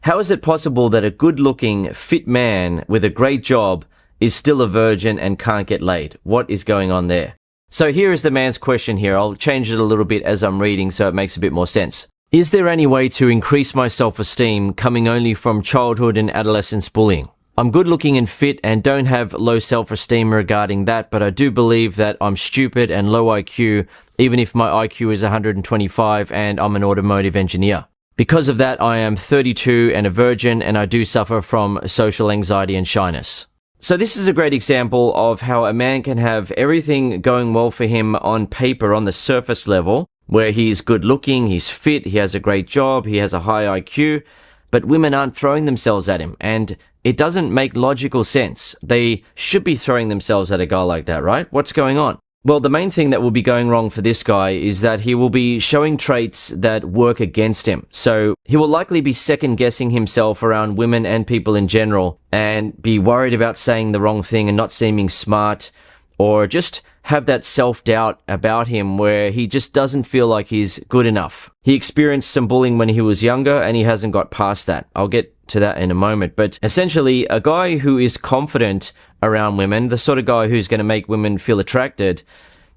How is it possible that a good-looking, fit man with a great job is still a virgin and can't get laid? What is going on there? So here is the man's question here. I'll change it a little bit as I'm reading so it makes a bit more sense. Is there any way to increase my self-esteem coming only from childhood and adolescence bullying? I'm good-looking and fit and don't have low self-esteem regarding that, but I do believe that I'm stupid and low IQ, even if my IQ is 125 and I'm an automotive engineer. Because of that, I am 32 and a virgin, and I do suffer from social anxiety and shyness. So this is a great example of how a man can have everything going well for him on paper, on the surface level, where he's good looking, he's fit, he has a great job, he has a high IQ, but women aren't throwing themselves at him, and it doesn't make logical sense. They should be throwing themselves at a guy like that, right? What's going on? Well, the main thing that will be going wrong for this guy is that he will be showing traits that work against him. So he will likely be second-guessing himself around women and people in general and be worried about saying the wrong thing and not seeming smart, or just have that self-doubt about him where he just doesn't feel like he's good enough. He experienced some bullying when he was younger and he hasn't got past that. I'll get to that in a moment. But essentially, a guy who is confident around women, the sort of guy who's going to make women feel attracted,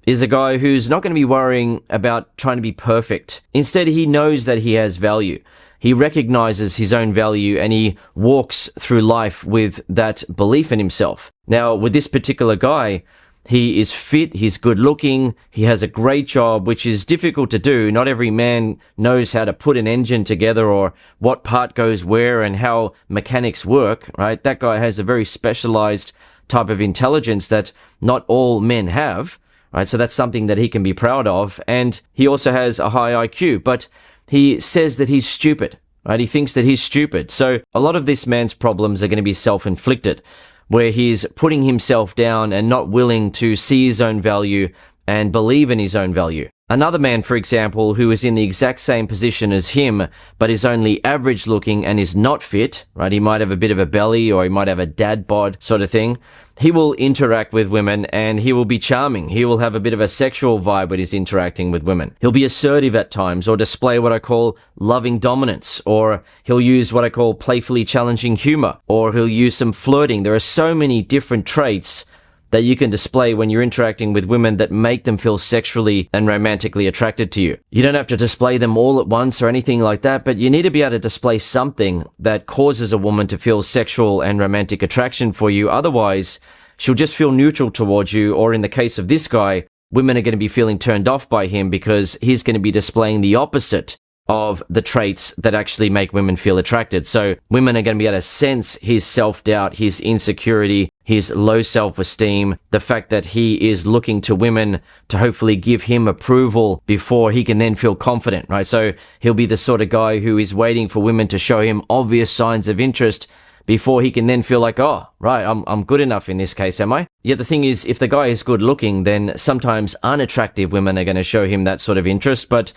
is a guy who's not going to be worrying about trying to be perfect. Instead, he knows that he has value. He recognizes his own value and he walks through life with that belief in himself. Now, with this particular guy, he is fit, he's good looking, he has a great job, which is difficult to do. Not every man knows how to put an engine together or what part goes where and how mechanics work, right? That guy has a very specialized type of intelligence that not all men have, right? So that's something that he can be proud of. And he also has a high IQ, but he says that he's stupid, right? He thinks that he's stupid. So a lot of this man's problems are going to be self-inflicted, where he's putting himself down and not willing to see his own value and believe in his own value. Another man, for example, who is in the exact same position as him, but is only average looking and is not fit, right? He might have a bit of a belly or he might have a dad bod sort of thing. He will interact with women and he will be charming. He will have a bit of a sexual vibe when he's interacting with women. He'll be assertive at times or display what I call loving dominance, or he'll use what I call playfully challenging humor, or he'll use some flirting. There are so many different traits that you can display when you're interacting with women that make them feel sexually and romantically attracted to you. You don't have to display them all at once or anything like that, but you need to be able to display something that causes a woman to feel sexual and romantic attraction for you. Otherwise, she'll just feel neutral towards you, or in the case of this guy, women are going to be feeling turned off by him because he's going to be displaying the opposite of the traits that actually make women feel attracted. So women are going to be able to sense his self-doubt, his insecurity, his low self-esteem, the fact that he is looking to women to hopefully give him approval before he can then feel confident, right? So he'll be the sort of guy who is waiting for women to show him obvious signs of interest before he can then feel like, oh, right, I'm good enough in this case, am I? Yet the thing is, if the guy is good looking, then sometimes unattractive women are going to show him that sort of interest, but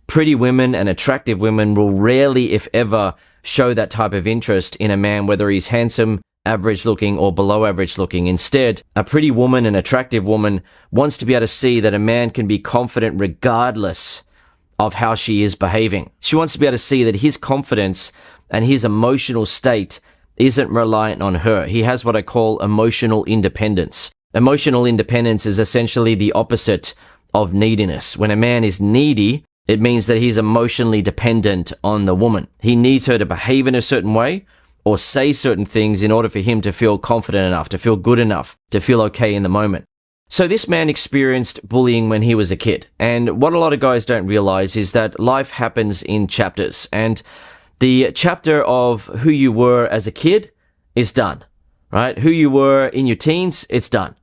pretty women and attractive women will rarely, if ever, show that type of interest in a man, whether he's handsome, average looking, or below average looking. Instead, a pretty woman, an attractive woman, wants to be able to see that a man can be confident regardless of how she is behaving. She wants to be able to see that his confidence and his emotional state isn't reliant on her. He has what I call emotional independence. Emotional independence is essentially the opposite of neediness. When a man is needy, it means that he's emotionally dependent on the woman. He needs her to behave in a certain way or say certain things in order for him to feel confident enough, to feel good enough, to feel okay in the moment. So this man experienced bullying when he was a kid. And what a lot of guys don't realize is that life happens in chapters. And the chapter of who you were as a kid is done, right? Who you were in your teens, it's done.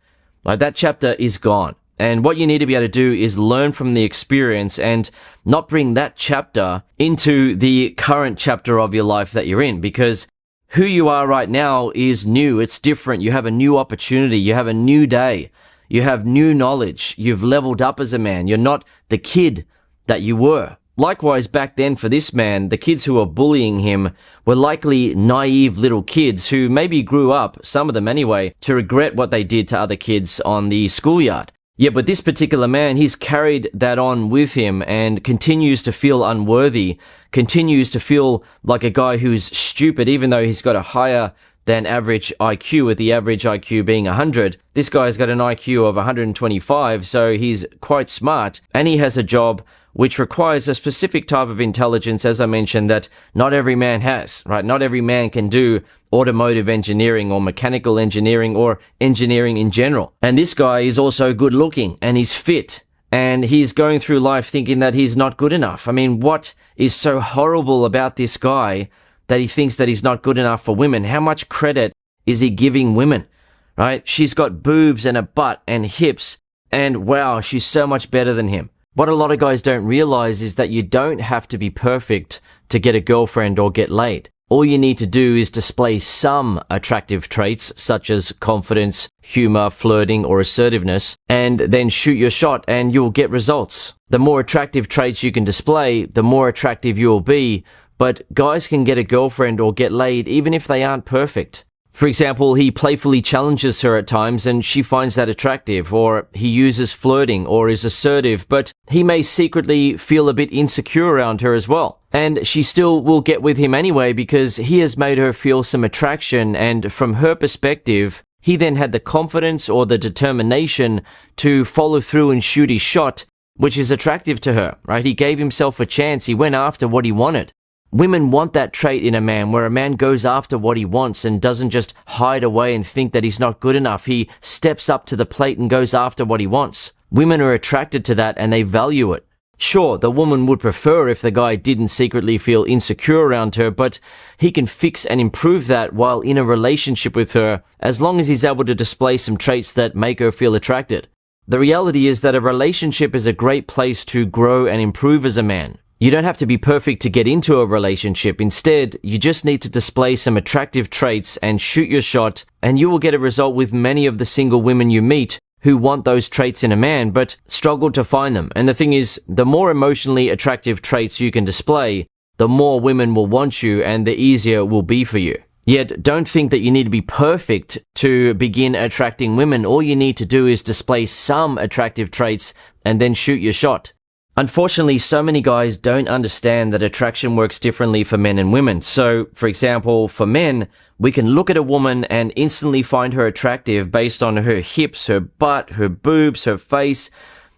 Like, that chapter is gone. And what you need to be able to do is learn from the experience and not bring that chapter into the current chapter of your life that you're in, because who you are right now is new. It's different. You have a new opportunity. You have a new day. You have new knowledge. You've leveled up as a man. You're not the kid that you were. Likewise, back then for this man, the kids who were bullying him were likely naive little kids who maybe grew up, some of them anyway, to regret what they did to other kids on the schoolyard. Yeah, but this particular man, he's carried that on with him and continues to feel unworthy, continues to feel like a guy who's stupid, even though he's got a higher than average IQ, with the average IQ being 100. This guy's got an IQ of 125, so he's quite smart, and he has a job which requires a specific type of intelligence, as I mentioned, that not every man has, right? Not every man can do automotive engineering or mechanical engineering or engineering in general. And this guy is also good looking and he's fit, and he's going through life thinking that he's not good enough. I mean, what is so horrible about this guy that he thinks that he's not good enough for women? How much credit is he giving women, right? She's got boobs and a butt and hips, and wow, she's so much better than him. What a lot of guys don't realize is that you don't have to be perfect to get a girlfriend or get laid. All you need to do is display some attractive traits such as confidence, humor, flirting, or assertiveness, and then shoot your shot and you'll get results. The more attractive traits you can display, the more attractive you'll be, but guys can get a girlfriend or get laid even if they aren't perfect. For example, he playfully challenges her at times and she finds that attractive, or he uses flirting or is assertive, but he may secretly feel a bit insecure around her as well. And she still will get with him anyway because he has made her feel some attraction, and from her perspective, he then had the confidence or the determination to follow through and shoot his shot, which is attractive to her, right? He gave himself a chance. He went after what he wanted. Women want that trait in a man, where a man goes after what he wants and doesn't just hide away and think that he's not good enough. He steps up to the plate and goes after what he wants. Women are attracted to that and they value it. Sure, the woman would prefer if the guy didn't secretly feel insecure around her, but he can fix and improve that while in a relationship with her, as long as he's able to display some traits that make her feel attracted. The reality is that a relationship is a great place to grow and improve as a man. You don't have to be perfect to get into a relationship. Instead, you just need to display some attractive traits and shoot your shot, and you will get a result with many of the single women you meet who want those traits in a man but struggle to find them. And the thing is, the more emotionally attractive traits you can display, the more women will want you and the easier it will be for you. Yet, don't think that you need to be perfect to begin attracting women. All you need to do is display some attractive traits and then shoot your shot. Unfortunately, so many guys don't understand that attraction works differently for men and women. So, for example, for men, we can look at a woman and instantly find her attractive based on her hips, her butt, her boobs, her face.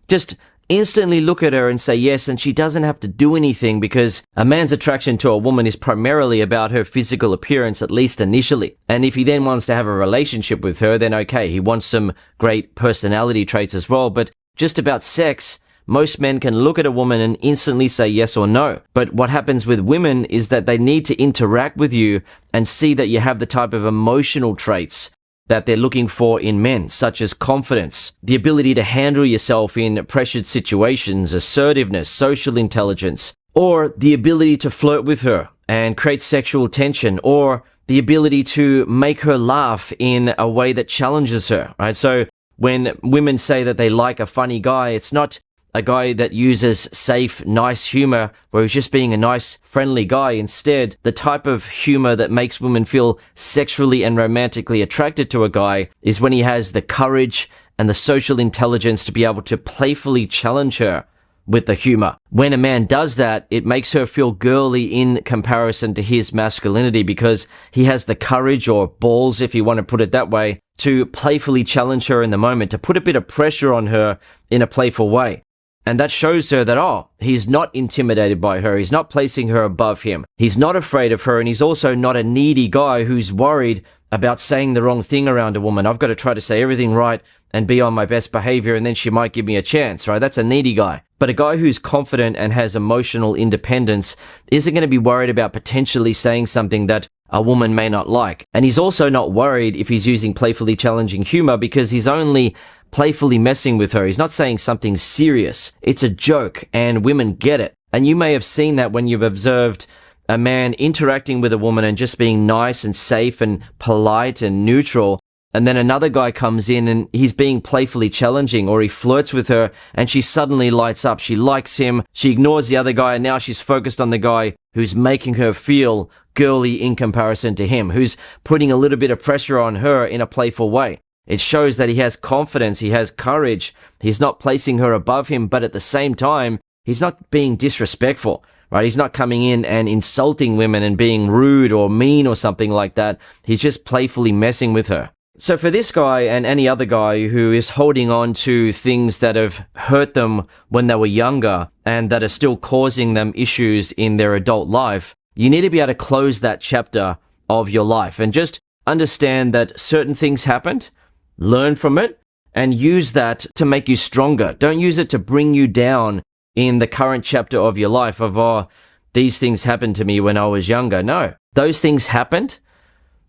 Just instantly look at her and say yes, and she doesn't have to do anything, because a man's attraction to a woman is primarily about her physical appearance, at least initially. And if he then wants to have a relationship with her, then okay, he wants some great personality traits as well. But just about sex, most men can look at a woman and instantly say yes or no. But what happens with women is that they need to interact with you and see that you have the type of emotional traits that they're looking for in men, such as confidence, the ability to handle yourself in pressured situations, assertiveness, social intelligence, or the ability to flirt with her and create sexual tension, or the ability to make her laugh in a way that challenges her, right? So when women say that they like a funny guy, it's not a guy that uses safe, nice humor where he's just being a nice, friendly guy. Instead, the type of humor that makes women feel sexually and romantically attracted to a guy is when he has the courage and the social intelligence to be able to playfully challenge her with the humor. When a man does that, it makes her feel girly in comparison to his masculinity, because he has the courage, or balls if you want to put it that way, to playfully challenge her in the moment, to put a bit of pressure on her in a playful way. And that shows her that, oh, he's not intimidated by her. He's not placing her above him. He's not afraid of her. And he's also not a needy guy who's worried about saying the wrong thing around a woman. I've got to try to say everything right and be on my best behavior, and then she might give me a chance, right? That's a needy guy. But a guy who's confident and has emotional independence isn't going to be worried about potentially saying something that a woman may not like. And he's also not worried if he's using playfully challenging humor, because he's only playfully messing with her. He's not saying something serious. It's a joke, and women get it. And you may have seen that when you've observed a man interacting with a woman and just being nice and safe and polite and neutral, and then another guy comes in and he's being playfully challenging, or he flirts with her and she suddenly lights up. She likes him. She ignores the other guy, and now she's focused on the guy who's making her feel girly in comparison to him, who's putting a little bit of pressure on her in a playful way. It shows that he has confidence, he has courage, he's not placing her above him, but at the same time, he's not being disrespectful, right? He's not coming in and insulting women and being rude or mean or something like that. He's just playfully messing with her. So for this guy and any other guy who is holding on to things that have hurt them when they were younger and that are still causing them issues in their adult life, you need to be able to close that chapter of your life and just understand that certain things happened, learn from it, and use that to make you stronger. Don't use it to bring you down in the current chapter of your life of, oh, these things happened to me when I was younger. No, those things happened.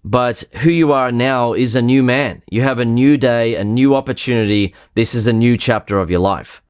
But who you are now is a new man. You have a new day, a new opportunity. This is a new chapter of your life.